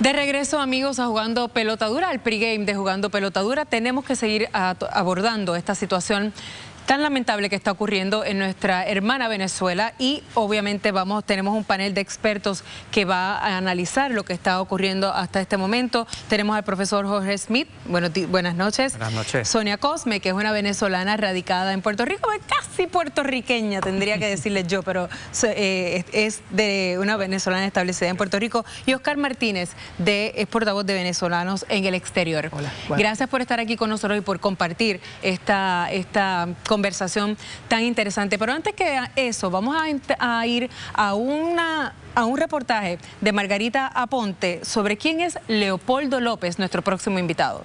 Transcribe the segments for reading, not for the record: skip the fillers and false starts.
De regreso, amigos, a Jugando Pelota Dura, al pregame de Jugando Pelota Dura. Tenemos que seguir abordando esta situación tan lamentable que está ocurriendo en nuestra hermana Venezuela y obviamente tenemos un panel de expertos que va a analizar lo que está ocurriendo hasta este momento. Tenemos al profesor Jorge Smith, buenas noches. Buenas noches. Sonia Cosme, que es una venezolana radicada en Puerto Rico, casi puertorriqueña tendría que decirles yo, pero es de una venezolana establecida en Puerto Rico. Y Oscar Martínez, es portavoz de venezolanos en el exterior. Hola. Gracias por estar aquí con nosotros y por compartir esta conversación tan interesante. Pero antes que eso, vamos a ir a un reportaje de Margarita Aponte sobre quién es Leopoldo López, nuestro próximo invitado.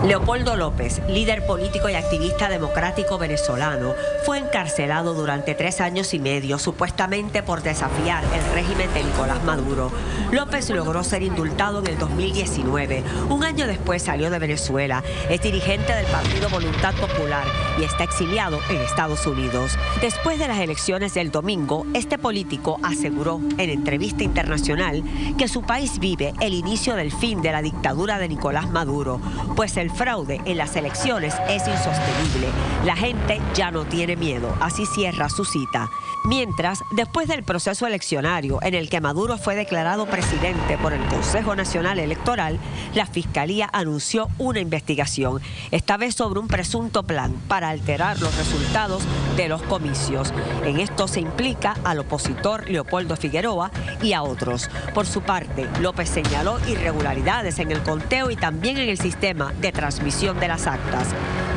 Leopoldo López, líder político y activista democrático venezolano, fue encarcelado durante 3 años y medio, supuestamente por desafiar el régimen de Nicolás Maduro. López logró ser indultado en el 2019. Un año después salió de Venezuela. Es dirigente del Partido Voluntad Popular y está exiliado en Estados Unidos. Después de las elecciones del domingo, este político aseguró en entrevista internacional que su país vive el inicio del fin de la dictadura de Nicolás Maduro, pues el fraude en las elecciones es insostenible. La gente ya no tiene miedo. Así cierra su cita. Mientras, después del proceso eleccionario en el que Maduro fue declarado presidente por el Consejo Nacional Electoral, la Fiscalía anunció una investigación, esta vez sobre un presunto plan para alterar los resultados de los comicios. En esto se implica al opositor Leopoldo Figueroa y a otros. Por su parte, López señaló irregularidades en el conteo y también en el sistema de transmisión de las actas.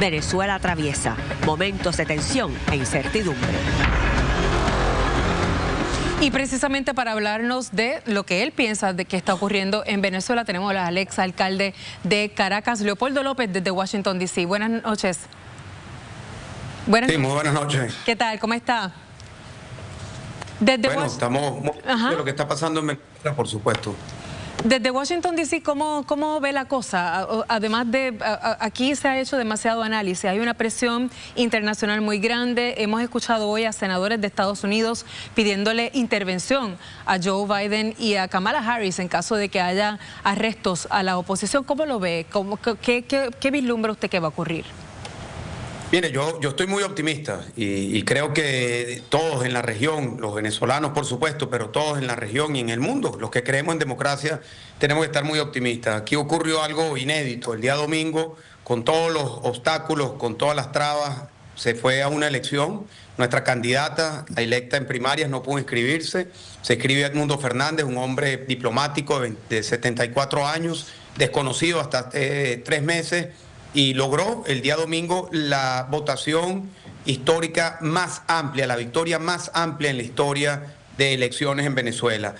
Venezuela atraviesa momentos de tensión e incertidumbre. Y precisamente para hablarnos de lo que él piensa de que está ocurriendo en Venezuela, tenemos al ex alcalde de Caracas, Leopoldo López, desde Washington, D.C. Buenas noches. Muy buenas noches. ¿Qué tal? ¿Cómo está? Estamos de lo que está pasando en Venezuela, por supuesto. Desde Washington, D.C., ¿cómo ve la cosa? Además de, aquí se ha hecho demasiado análisis, hay una presión internacional muy grande. Hemos escuchado hoy a senadores de Estados Unidos pidiéndole intervención a Joe Biden y a Kamala Harris en caso de que haya arrestos a la oposición. ¿Cómo lo ve? ¿Qué vislumbra usted que va a ocurrir? Mire, yo estoy muy optimista y creo que todos en la región, los venezolanos por supuesto, pero todos en la región y en el mundo, los que creemos en democracia, tenemos que estar muy optimistas. Aquí ocurrió algo inédito. El día domingo, con todos los obstáculos, con todas las trabas, se fue a una elección. Nuestra candidata, electa en primarias, no pudo inscribirse. Se inscribió Edmundo Fernández, un hombre diplomático de 74 años, desconocido hasta hace 3 meses, y logró el día domingo la votación histórica más amplia, la victoria más amplia en la historia de elecciones en Venezuela.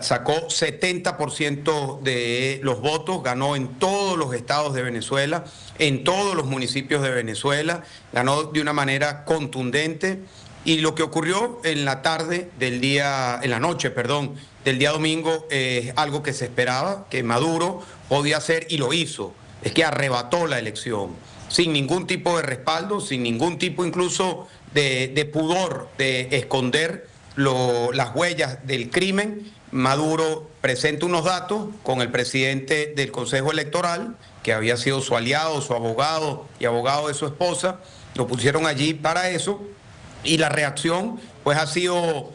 Sacó 70% de los votos, ganó en todos los estados de Venezuela, en todos los municipios de Venezuela, ganó de una manera contundente. Y lo que ocurrió en la noche del día domingo es algo que se esperaba, que Maduro podía hacer y lo hizo. Es que arrebató la elección, sin ningún tipo de respaldo, sin ningún tipo incluso de pudor de esconder las huellas del crimen. Maduro presenta unos datos con el presidente del Consejo Electoral, que había sido su aliado, su abogado y abogado de su esposa, lo pusieron allí para eso, y la reacción pues ha sido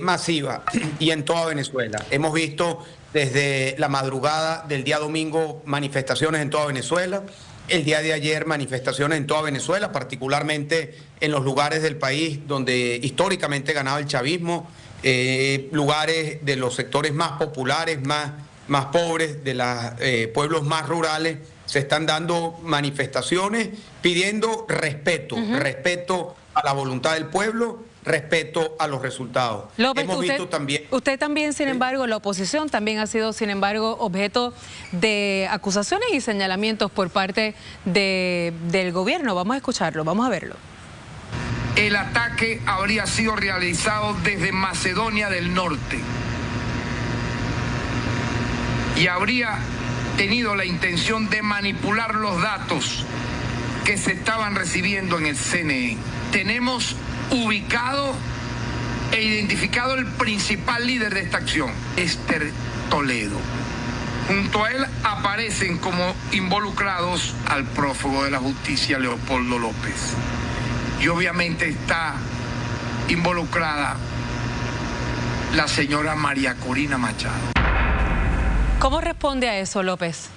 masiva y en toda Venezuela. Hemos visto desde la madrugada del día domingo manifestaciones en toda Venezuela, el día de ayer manifestaciones en toda Venezuela, particularmente en los lugares del país donde históricamente ganaba el chavismo, lugares de los sectores más populares, más pobres, de los pueblos más rurales. Se están dando manifestaciones pidiendo respeto, respeto a la voluntad del pueblo, respeto a los resultados. López, hemos visto también... Usted también, sin embargo, la oposición también ha sido, sin embargo, objeto de acusaciones y señalamientos por parte del gobierno. Vamos a escucharlo, vamos a verlo. El ataque habría sido realizado desde Macedonia del Norte y habría tenido la intención de manipular los datos que se estaban recibiendo en el CNE. Tenemos ubicado e identificado el principal líder de esta acción, Toledo. Junto a él aparecen como involucrados al prófugo de la justicia Leopoldo López. Y obviamente está involucrada la señora María Corina Machado. ¿Cómo responde a eso, López?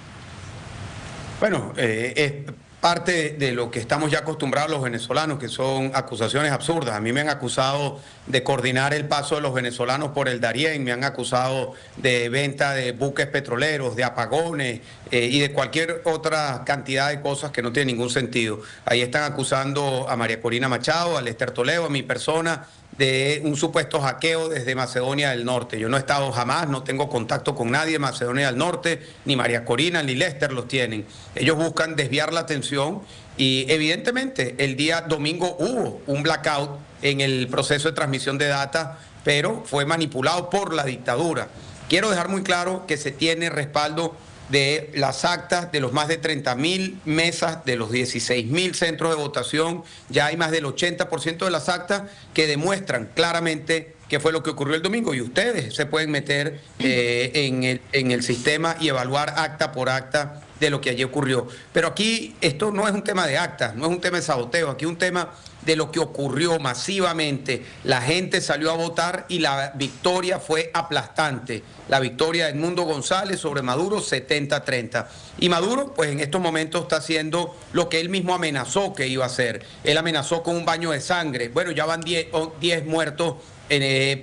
Bueno, es parte de lo que estamos ya acostumbrados los venezolanos, que son acusaciones absurdas. A mí me han acusado de coordinar el paso de los venezolanos por el Darién, me han acusado de venta de buques petroleros, de apagones y de cualquier otra cantidad de cosas que no tienen ningún sentido. Ahí están acusando a María Corina Machado, a Lester Toledo, a mi persona, de un supuesto hackeo desde Macedonia del Norte. Yo no he estado jamás, no tengo contacto con nadie de Macedonia del Norte, ni María Corina ni Lester los tienen. Ellos buscan desviar la atención y evidentemente el día domingo hubo un blackout en el proceso de transmisión de data, pero fue manipulado por la dictadura. Quiero dejar muy claro que se tiene respaldo de las actas de los más de 30.000 mesas, de los 16.000 centros de votación. Ya hay más del 80% de las actas que demuestran claramente qué fue lo que ocurrió el domingo, y ustedes se pueden meter en el sistema y evaluar acta por acta de lo que allí ocurrió. Pero aquí esto no es un tema de actas, no es un tema de saboteo, aquí es un tema de lo que ocurrió masivamente. La gente salió a votar y la victoria fue aplastante. La victoria de Edmundo González sobre Maduro, 70-30. Y Maduro, pues en estos momentos está haciendo lo que él mismo amenazó que iba a hacer. Él amenazó con un baño de sangre. Bueno, ya van 10 muertos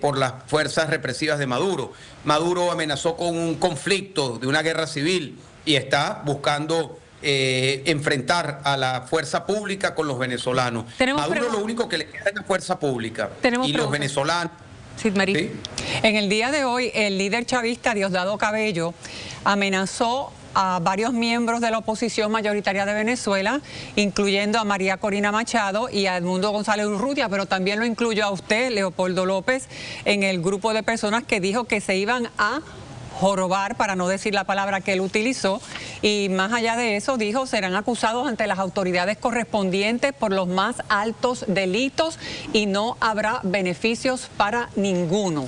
por las fuerzas represivas de Maduro. Maduro amenazó con un conflicto de una guerra civil y está buscando enfrentar a la fuerza pública con los venezolanos. Maduro lo único que le queda es la fuerza pública. Y los venezolanos. Sí, María. ¿Sí? En el día de hoy, el líder chavista Diosdado Cabello amenazó a varios miembros de la oposición mayoritaria de Venezuela, incluyendo a María Corina Machado y a Edmundo González Urrutia, pero también lo incluyó a usted, Leopoldo López, en el grupo de personas que dijo que se iban a jorobar, para no decir la palabra que él utilizó, y más allá de eso dijo serán acusados ante las autoridades correspondientes por los más altos delitos y no habrá beneficios para ninguno.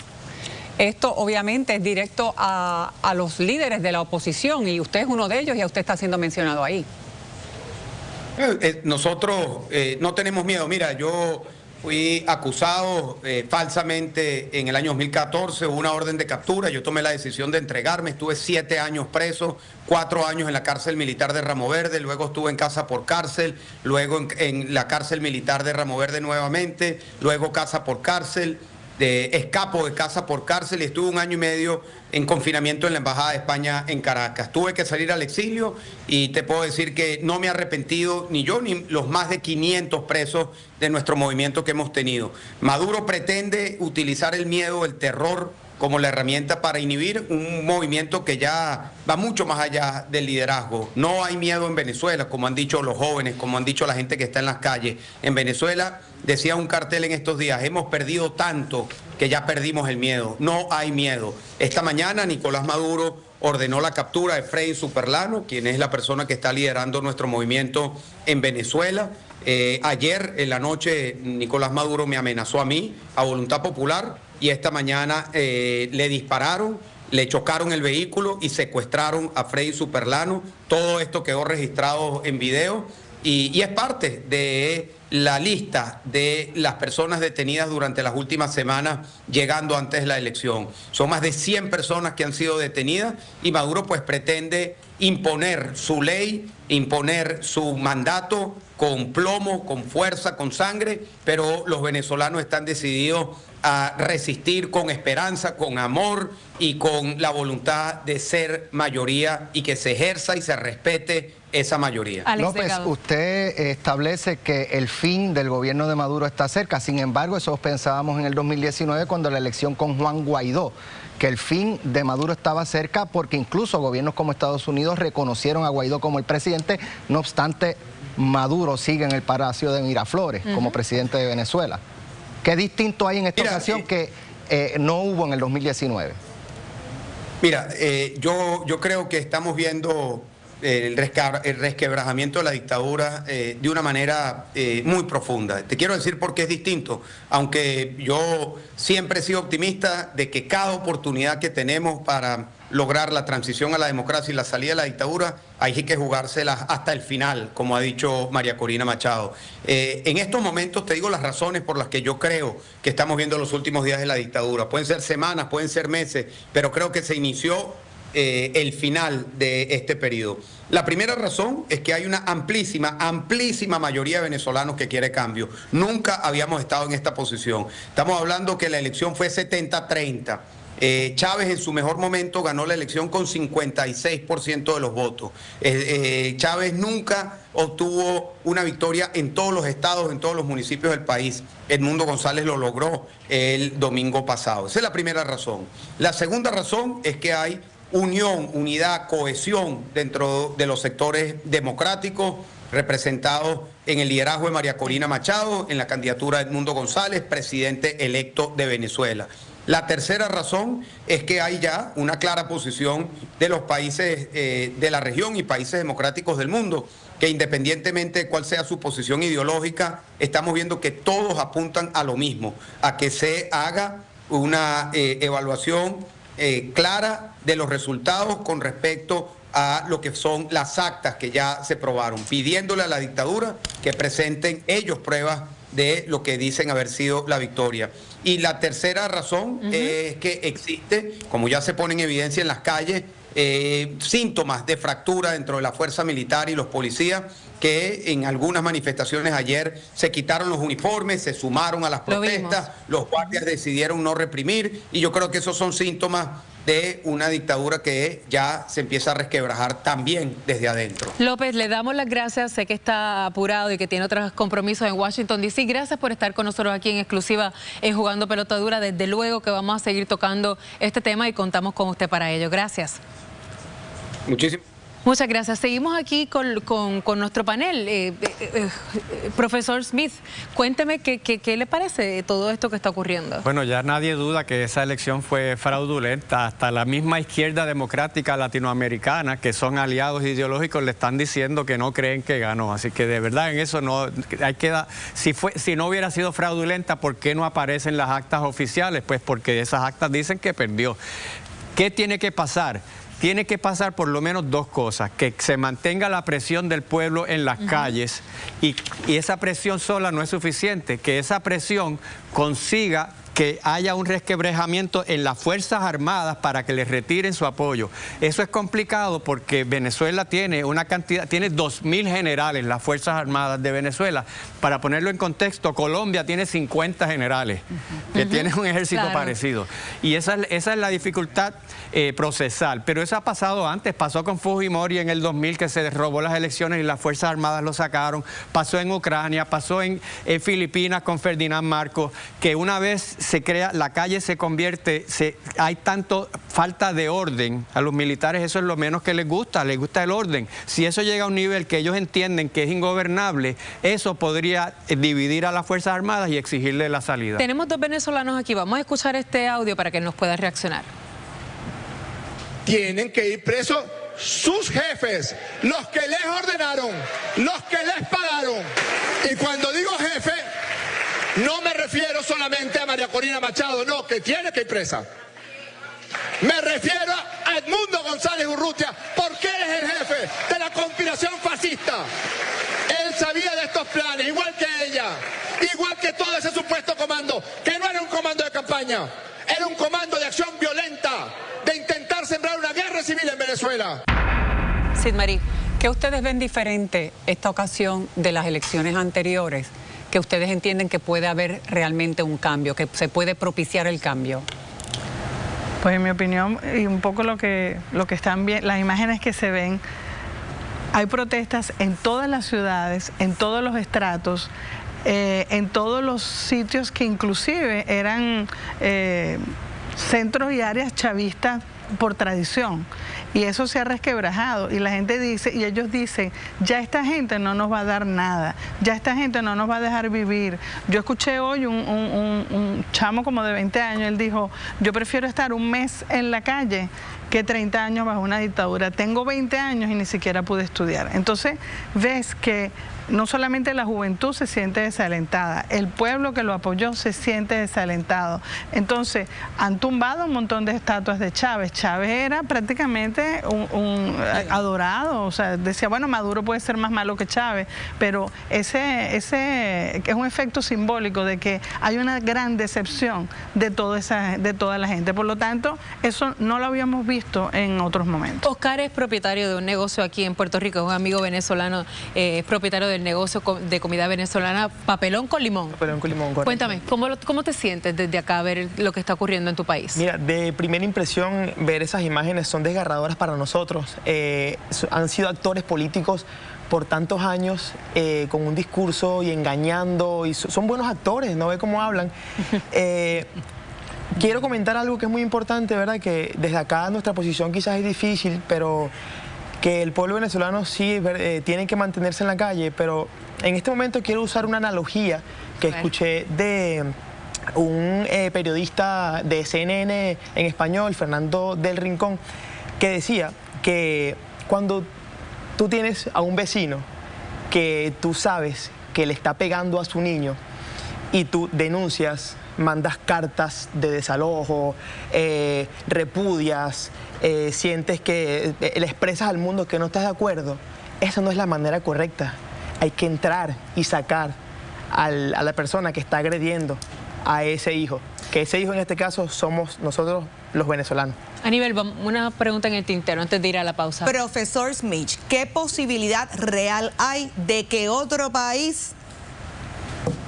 Esto obviamente es directo a los líderes de la oposición y usted es uno de ellos y a usted está siendo mencionado ahí. Nosotros no tenemos miedo. Mira, yo fui acusado falsamente en el año 2014, hubo una orden de captura, yo tomé la decisión de entregarme, estuve 7 años preso, 4 años en la cárcel militar de Ramo Verde, luego estuve en casa por cárcel, luego en la cárcel militar de Ramo Verde nuevamente, luego casa por cárcel, escapo de casa por cárcel y estuve 1 año y medio en confinamiento en la Embajada de España en Caracas. Tuve que salir al exilio y te puedo decir que no me he arrepentido, ni yo ni los más de 500 presos de nuestro movimiento que hemos tenido. Maduro pretende utilizar el miedo, el terror, como la herramienta para inhibir un movimiento que ya va mucho más allá del liderazgo. No hay miedo en Venezuela, como han dicho los jóvenes, como han dicho la gente que está en las calles. En Venezuela, decía un cartel en estos días, hemos perdido tanto que ya perdimos el miedo. No hay miedo. Esta mañana Nicolás Maduro ordenó la captura de Freddy Superlano, quien es la persona que está liderando nuestro movimiento en Venezuela. Ayer en la noche Nicolás Maduro me amenazó a mí, a Voluntad Popular, y esta mañana le dispararon, le chocaron el vehículo y secuestraron a Freddy Superlano. Todo esto quedó registrado en video y es parte de la lista de las personas detenidas durante las últimas semanas, llegando antes de la elección. Son más de 100 personas que han sido detenidas y Maduro pues pretende imponer su ley, imponer su mandato con plomo, con fuerza, con sangre, pero los venezolanos están decididos a resistir con esperanza, con amor y con la voluntad de ser mayoría y que se ejerza y se respete esa mayoría. López, usted establece que el fin del gobierno de Maduro está cerca, sin embargo, eso pensábamos en el 2019 cuando la elección con Juan Guaidó, que el fin de Maduro estaba cerca porque incluso gobiernos como Estados Unidos reconocieron a Guaidó como el presidente, no obstante, Maduro sigue en el Palacio de Miraflores como presidente de Venezuela. ¿Qué distinto hay en esta ocasión que no hubo en el 2019? Mira, yo creo que estamos viendo el resquebrajamiento de la dictadura de una manera muy profunda. Te quiero decir por qué es distinto, aunque yo siempre he sido optimista de que cada oportunidad que tenemos para lograr la transición a la democracia y la salida de la dictadura, hay que jugárselas hasta el final, como ha dicho María Corina Machado. En estos momentos te digo las razones por las que yo creo que estamos viendo los últimos días de la dictadura. Pueden ser semanas, pueden ser meses, pero creo que se inició el final de este periodo. La primera razón es que hay una amplísima mayoría de venezolanos que quiere cambio. Nunca habíamos estado en esta posición. Estamos hablando que la elección fue 70-30. Chávez en su mejor momento ganó la elección con 56% de los votos. Chávez nunca obtuvo una victoria en todos los estados, en todos los municipios del país. Edmundo González lo logró el domingo pasado. Esa es la primera razón. La segunda razón es que hay unión, unidad, cohesión dentro de los sectores democráticos representados en el liderazgo de María Corina Machado, en la candidatura de Edmundo González, presidente electo de Venezuela. La tercera razón es que hay ya una clara posición de los países de la región y países democráticos del mundo, que independientemente de cuál sea su posición ideológica, estamos viendo que todos apuntan a lo mismo, a que se haga una evaluación clara de los resultados con respecto a lo que son las actas que ya se probaron, pidiéndole a la dictadura que presenten ellos pruebas de lo que dicen haber sido la victoria. Y la tercera razón es que existe, como ya se pone en evidencia en las calles, síntomas de fractura dentro de la fuerza militar y los policías, que en algunas manifestaciones ayer se quitaron los uniformes, se sumaron a las protestas, los guardias decidieron no reprimir, y yo creo que esos son síntomas de una dictadura que ya se empieza a resquebrajar también desde adentro. López, le damos las gracias, sé que está apurado y que tiene otros compromisos en Washington, D.C. Gracias por estar con nosotros aquí en exclusiva en Jugando Pelota Dura. Desde luego que vamos a seguir tocando este tema y contamos con usted para ello. Gracias. Muchas gracias. Seguimos aquí con nuestro panel. Profesor Smith, cuénteme qué le parece todo esto que está ocurriendo. Bueno, ya nadie duda que esa elección fue fraudulenta. Hasta la misma izquierda democrática latinoamericana, que son aliados ideológicos, le están diciendo que no creen que ganó. Así que de verdad en eso no hay que dar. Si no hubiera sido fraudulenta, ¿por qué no aparecen las actas oficiales? Pues porque esas actas dicen que perdió. ¿Qué tiene que pasar? Tiene que pasar por lo menos dos cosas: que se mantenga la presión del pueblo en las calles, y esa presión sola no es suficiente, que esa presión consiga que haya un resquebrajamiento en las Fuerzas Armadas para que les retiren su apoyo. Eso es complicado porque Venezuela tiene tiene 2.000 generales, las Fuerzas Armadas de Venezuela. Para ponerlo en contexto, Colombia tiene 50 generales, que tienen un ejército parecido. Y esa es la dificultad procesal. Pero eso ha pasado antes, pasó con Fujimori en el 2000, que se robó las elecciones y las Fuerzas Armadas lo sacaron, pasó en Ucrania, pasó en Filipinas con Ferdinand Marcos, que una vez se crea, la calle se convierte, hay tanto falta de orden. A los militares eso es lo menos que les gusta el orden. Si eso llega a un nivel que ellos entienden que es ingobernable, eso podría dividir a las Fuerzas Armadas y exigirle la salida. Tenemos dos venezolanos aquí, vamos a escuchar este audio para que nos pueda reaccionar. Tienen que ir presos sus jefes, los que les ordenaron, los que les pagaron. Y cuando digo jefe, no me refiero solamente a María Corina Machado, no, que tiene que ir presa. Me refiero a Edmundo González Urrutia, porque él es el jefe de la conspiración fascista. Él sabía de estos planes, igual que ella, igual que todo ese supuesto comando, que no era un comando de campaña, era un comando de acción violenta, de intentar sembrar una guerra civil en Venezuela. Sid Marí, ¿qué ustedes ven diferente esta ocasión de las elecciones anteriores? Que ustedes entienden que puede haber realmente un cambio, que se puede propiciar el cambio. Pues en mi opinión, y un poco lo que están viendo, las imágenes que se ven, hay protestas en todas las ciudades, en todos los estratos, en todos los sitios que inclusive eran centros y áreas chavistas por tradición, y eso se ha resquebrajado, y la gente dice, y ellos dicen, ya esta gente no nos va a dar nada, ya esta gente no nos va a dejar vivir. Yo escuché hoy un chamo como de 20 años, él dijo, yo prefiero estar un mes en la calle que 30 años bajo una dictadura. Tengo 20 años y ni siquiera pude estudiar. Entonces ves que no solamente la juventud se siente desalentada, el pueblo que lo apoyó se siente desalentado. Entonces han tumbado un montón de estatuas de Chávez. Chávez era prácticamente un adorado, o sea, decía, bueno, Maduro puede ser más malo que Chávez, pero ese es un efecto simbólico de que hay una gran decepción de toda la gente. Por lo tanto, eso no lo habíamos visto en otros momentos. Oscar es propietario de un negocio aquí en Puerto Rico, es un amigo venezolano, propietario del negocio de comida venezolana Papelón con Limón. Papelón con Limón, correcto. Cuéntame, ¿cómo te sientes desde acá a ver lo que está ocurriendo en tu país? Mira, de primera impresión, ver esas imágenes son desgarradoras para nosotros. Han sido actores políticos por tantos años con un discurso y engañando, y son buenos actores, ¿no ve cómo hablan? Quiero comentar algo que es muy importante, ¿verdad? Que desde acá nuestra posición quizás es difícil, pero que el pueblo venezolano sí tiene que mantenerse en la calle, pero en este momento quiero usar una analogía que escuché de un periodista de CNN en español, Fernando del Rincón, que decía que cuando tú tienes a un vecino que tú sabes que le está pegando a su niño y tú denuncias, mandas cartas de desalojo, repudias, sientes que le expresas al mundo que no estás de acuerdo, esa no es la manera correcta. Hay que entrar y sacar a la persona que está agrediendo a ese hijo, que ese hijo en este caso somos nosotros los venezolanos. Aníbal, una pregunta en el tintero antes de ir a la pausa. Profesor Smith, ¿qué posibilidad real hay de que otro país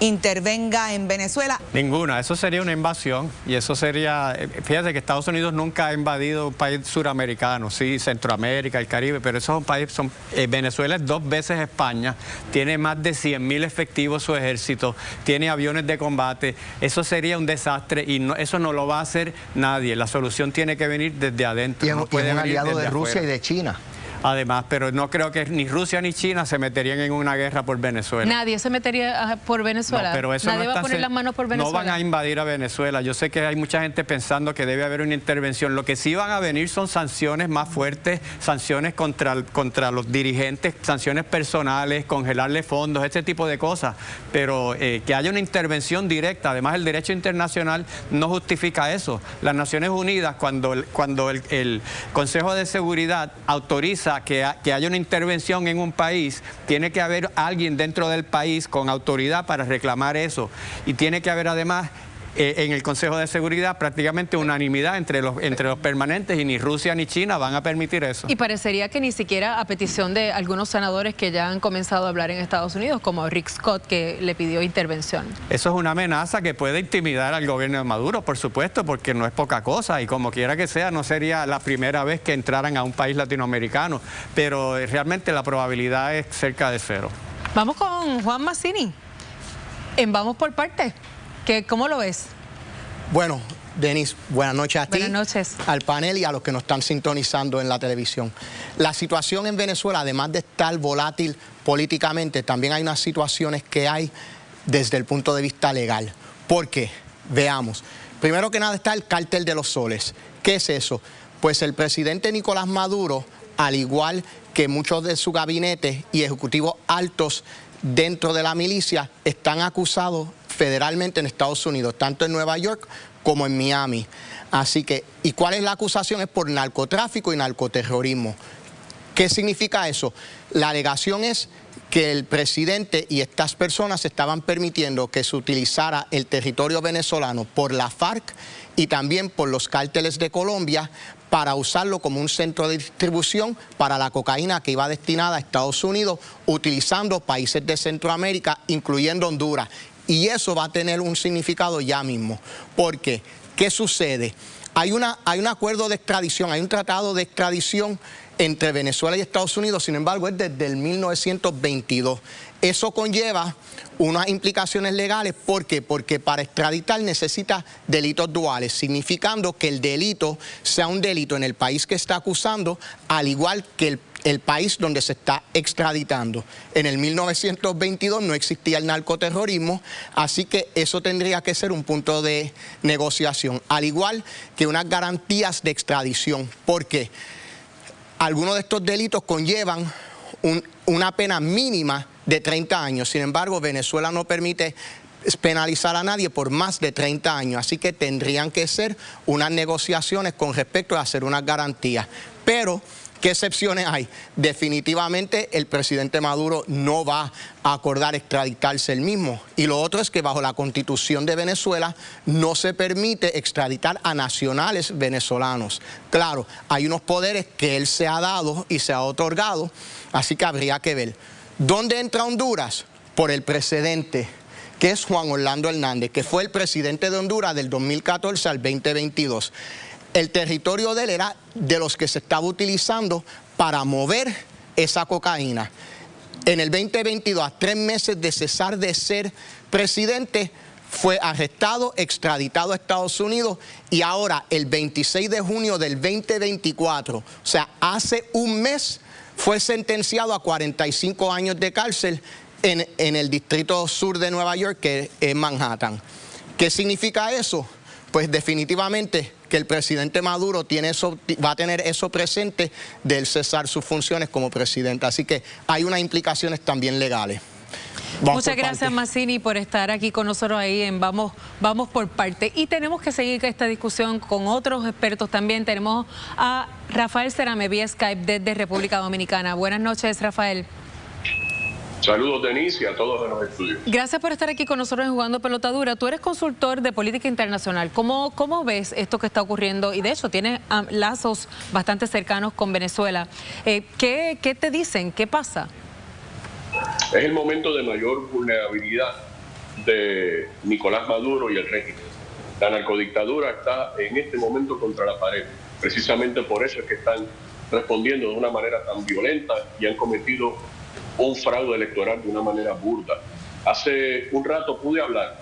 intervenga en Venezuela? Ninguna, eso sería una invasión y eso sería, fíjate que Estados Unidos nunca ha invadido un país suramericano, sí, Centroamérica, el Caribe, pero esos son países, Venezuela es 2 veces España, tiene más de 100.000 efectivos su ejército, tiene aviones de combate, eso sería un desastre y eso no lo va a hacer nadie, la solución tiene que venir desde adentro. Y es un aliado de Rusia y de China. Además, pero no creo que ni Rusia ni China se meterían en una guerra por Venezuela. Nadie se metería por Venezuela. No, pero eso nadie va a poner las manos por Venezuela. No van a invadir a Venezuela. Yo sé que hay mucha gente pensando que debe haber una intervención. Lo que sí van a venir son sanciones más fuertes, sanciones contra los dirigentes, sanciones personales, congelarle fondos, ese tipo de cosas. Pero que haya una intervención directa, además el derecho internacional no justifica eso. Las Naciones Unidas, cuando el Consejo de Seguridad autoriza que haya una intervención en un país, tiene que haber alguien dentro del país con autoridad para reclamar eso. Y tiene que haber además en el Consejo de Seguridad prácticamente unanimidad entre los permanentes y ni Rusia ni China van a permitir eso. Y parecería que ni siquiera a petición de algunos senadores que ya han comenzado a hablar en Estados Unidos, como Rick Scott, que le pidió intervención. Eso es una amenaza que puede intimidar al gobierno de Maduro, por supuesto, porque no es poca cosa y como quiera que sea, no sería la primera vez que entraran a un país latinoamericano, pero realmente la probabilidad es cerca de 0. Vamos con Juan Mazzini, en Vamos por Partes. ¿Cómo lo ves? Bueno, Denis, buenas noches a ti, buenas noches, al panel y a los que nos están sintonizando en la televisión. La situación en Venezuela, además de estar volátil políticamente, también hay unas situaciones que hay desde el punto de vista legal. ¿Por qué? Veamos. Primero que nada está el cártel de los soles. ¿Qué es eso? Pues el presidente Nicolás Maduro, al igual que muchos de su gabinete y ejecutivos altos dentro de la milicia, están acusados federalmente en Estados Unidos, tanto en Nueva York como en Miami. Así que, ¿y cuál es la acusación? Es por narcotráfico y narcoterrorismo. ¿Qué significa eso? La alegación es que el presidente y estas personas estaban permitiendo que se utilizara el territorio venezolano por la FARC y también por los cárteles de Colombia para usarlo como un centro de distribución para la cocaína que iba destinada a Estados Unidos, utilizando países de Centroamérica, incluyendo Honduras. Y eso va a tener un significado ya mismo. Porque, ¿qué sucede? Hay un acuerdo de extradición, hay un tratado de extradición entre Venezuela y Estados Unidos, sin embargo, es desde el 1922. Eso conlleva unas implicaciones legales. ¿Por qué? Porque para extraditar necesita delitos duales, significando que el delito sea un delito en el país que está acusando, al igual que el país donde se está extraditando. En el 1922 no existía el narcoterrorismo, así que eso tendría que ser un punto de negociación, al igual que unas garantías de extradición, porque algunos de estos delitos conllevan una pena mínima de 30 años. Sin embargo, Venezuela no permite penalizar a nadie por más de 30 años, así que tendrían que ser unas negociaciones con respecto a hacer unas garantías. Pero ¿qué excepciones hay? Definitivamente el presidente Maduro no va a acordar extraditarse él mismo. Y lo otro es que bajo la Constitución de Venezuela no se permite extraditar a nacionales venezolanos. Claro, hay unos poderes que él se ha dado y se ha otorgado, así que habría que ver. ¿Dónde entra Honduras? Por el precedente, que es Juan Orlando Hernández, que fue el presidente de Honduras del 2014 al 2022. El territorio de él era de los que se estaba utilizando para mover esa cocaína. En el 2022, a 3 meses de cesar de ser presidente, fue arrestado, extraditado a Estados Unidos y ahora, el 26 de junio del 2024, o sea, hace un mes, fue sentenciado a 45 años de cárcel en el distrito sur de Nueva York, que es Manhattan. ¿Qué significa eso? Pues definitivamente que el presidente Maduro va a tener eso presente del cesar sus funciones como presidente. Así que hay unas implicaciones también legales. Muchas gracias, Mazzini, por estar aquí con nosotros ahí en Vamos por Parte. Y tenemos que seguir esta discusión con otros expertos también. Tenemos a Rafael Cerame vía Skype desde República Dominicana. Buenas noches, Rafael. Saludos, Denise, y a todos en los estudios. Gracias por estar aquí con nosotros en Jugando Pelota Dura. Tú eres consultor de política internacional. ¿Cómo ves esto que está ocurriendo? Y de hecho, tienes lazos bastante cercanos con Venezuela. ¿Qué te dicen? ¿Qué pasa? Es el momento de mayor vulnerabilidad de Nicolás Maduro y el régimen. La narcodictadura está en este momento contra la pared. Precisamente por eso es que están respondiendo de una manera tan violenta y han cometido un fraude electoral de una manera burda. Hace un rato pude hablar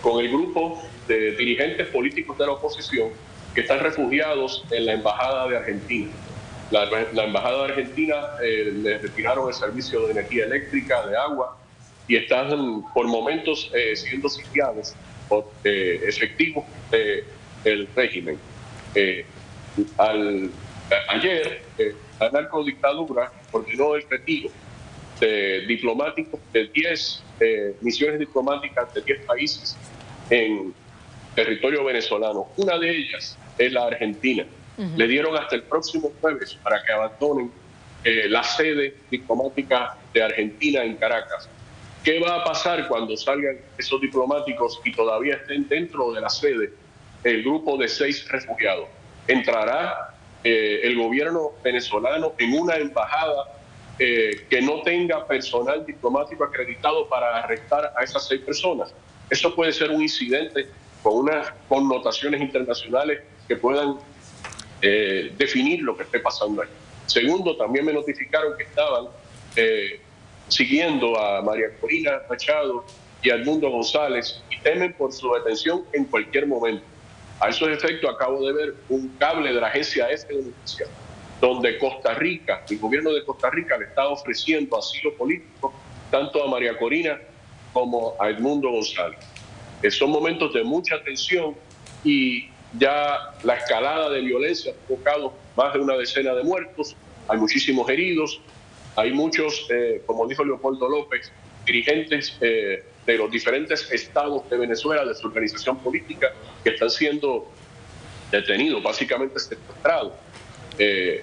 con el grupo de dirigentes políticos de la oposición que están refugiados en la Embajada de Argentina. La Embajada de Argentina les retiraron el servicio de energía eléctrica, de agua, y están por momentos siendo sitiados por efectivos del régimen. Ayer, la narcodictadura ordenó el retiro de diplomáticos de 10 misiones diplomáticas de 10 países en territorio venezolano. Una de ellas es la Argentina. Le dieron hasta el próximo jueves para que abandonen la sede diplomática de Argentina en Caracas. ¿Qué va a pasar cuando salgan esos diplomáticos y todavía estén dentro de la sede el grupo de 6 refugiados? ¿Entrará el gobierno venezolano en una embajada que no tenga personal diplomático acreditado para arrestar a esas 6 personas? Eso puede ser un incidente con unas connotaciones internacionales que puedan definir lo que esté pasando ahí. Segundo, también me notificaron que estaban siguiendo a María Corina Machado y a Edmundo González y temen por su detención en cualquier momento. A esos efectos acabo de ver un cable de la agencia EFE de noticias donde Costa Rica, el gobierno de Costa Rica le está ofreciendo asilo político tanto a María Corina como a Edmundo González. Son momentos de mucha tensión y ya la escalada de violencia ha provocado más de una decena de muertos, hay muchísimos heridos, hay muchos, como dijo Leopoldo López, dirigentes de los diferentes estados de Venezuela, de su organización política, que están siendo detenidos, básicamente secuestrados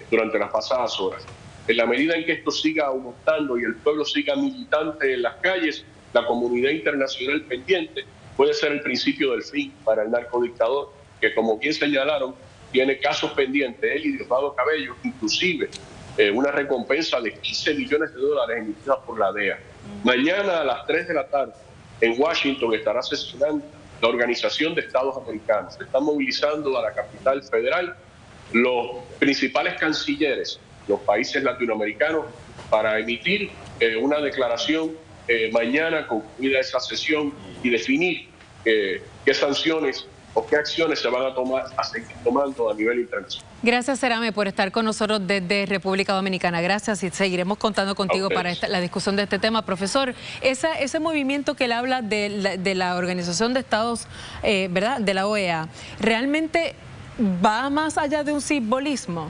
durante las pasadas horas. En la medida en que esto siga aumentando y el pueblo siga militante en las calles, la comunidad internacional pendiente puede ser el principio del fin para el narcodictador, que como bien señalaron, tiene casos pendientes, él y Diosdado Cabello, inclusive una recompensa de $15 millones emitida por la DEA. Mañana a las 3 de la tarde en Washington estará sesionando la Organización de Estados Americanos. Se están movilizando a la capital federal los principales cancilleres, los países latinoamericanos, para emitir una declaración mañana concluida esa sesión y definir qué sanciones o qué acciones se van a seguir tomando a nivel internacional. Gracias, Serame, por estar con nosotros desde República Dominicana. Gracias y seguiremos contando contigo para la discusión de este tema. Profesor, ese movimiento que él habla de la Organización de Estados, ¿verdad?, de la OEA, ¿realmente va más allá de un simbolismo?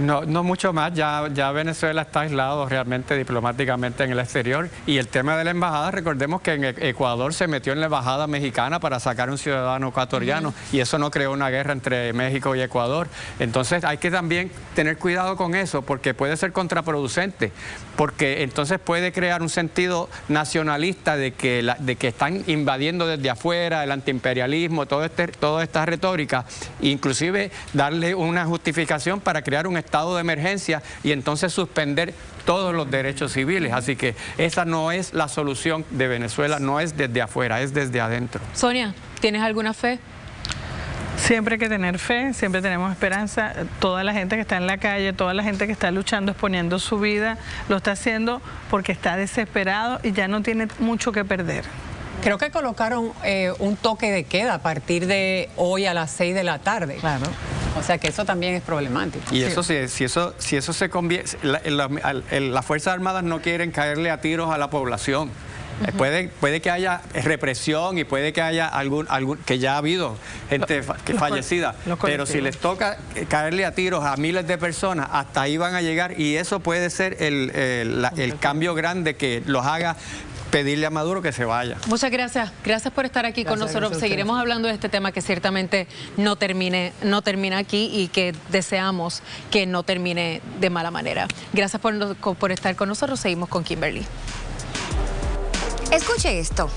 No mucho más, ya Venezuela está aislado realmente diplomáticamente en el exterior, y el tema de la embajada, recordemos que en Ecuador se metió en la embajada mexicana para sacar a un ciudadano ecuatoriano y eso no creó una guerra entre México y Ecuador. Entonces hay que también tener cuidado con eso porque puede ser contraproducente, porque entonces puede crear un sentido nacionalista de que están invadiendo desde afuera, el antiimperialismo, toda esta retórica, inclusive darle una justificación para crear un estado de emergencia y entonces suspender todos los derechos civiles. Así que esa no es la solución de Venezuela, no es desde afuera, es desde adentro. Sonia, ¿tienes alguna fe? Siempre hay que tener fe, siempre tenemos esperanza. Toda la gente que está en la calle, toda la gente que está luchando, exponiendo su vida, lo está haciendo porque está desesperado y ya no tiene mucho que perder. Creo que colocaron un toque de queda a partir de hoy a las 6 de la tarde. Claro. O sea que eso también es problemático. Y eso si eso se convierte, las Fuerzas Armadas no quieren caerle a tiros a la población. Puede que haya represión y puede que haya que ya ha habido gente fallecida, pero si les toca caerle a tiros a miles de personas, hasta ahí van a llegar y eso puede ser el cambio grande que los haga pedirle a Maduro que se vaya. Muchas gracias. Gracias por estar aquí con nosotros. Seguiremos hablando de este tema que ciertamente no termina aquí y que deseamos que no termine de mala manera. Gracias por estar con nosotros. Seguimos con Kimberly. Escuche esto.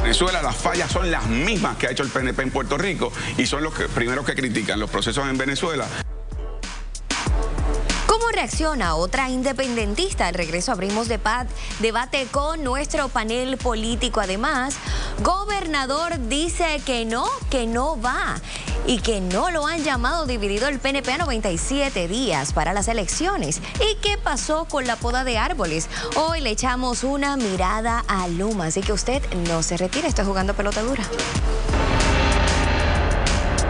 Venezuela, las fallas son las mismas que ha hecho el PNP en Puerto Rico y son los primeros que critican los procesos en Venezuela. ¿Cómo reacciona otra independentista? Al regreso abrimos debate con nuestro panel político. Además, gobernador dice que no va y que no lo han llamado dividido el PNP a 97 días para las elecciones. ¿Y qué pasó con la poda de árboles? Hoy le echamos una mirada a Luma, así que usted no se retire, estoy jugando pelota dura.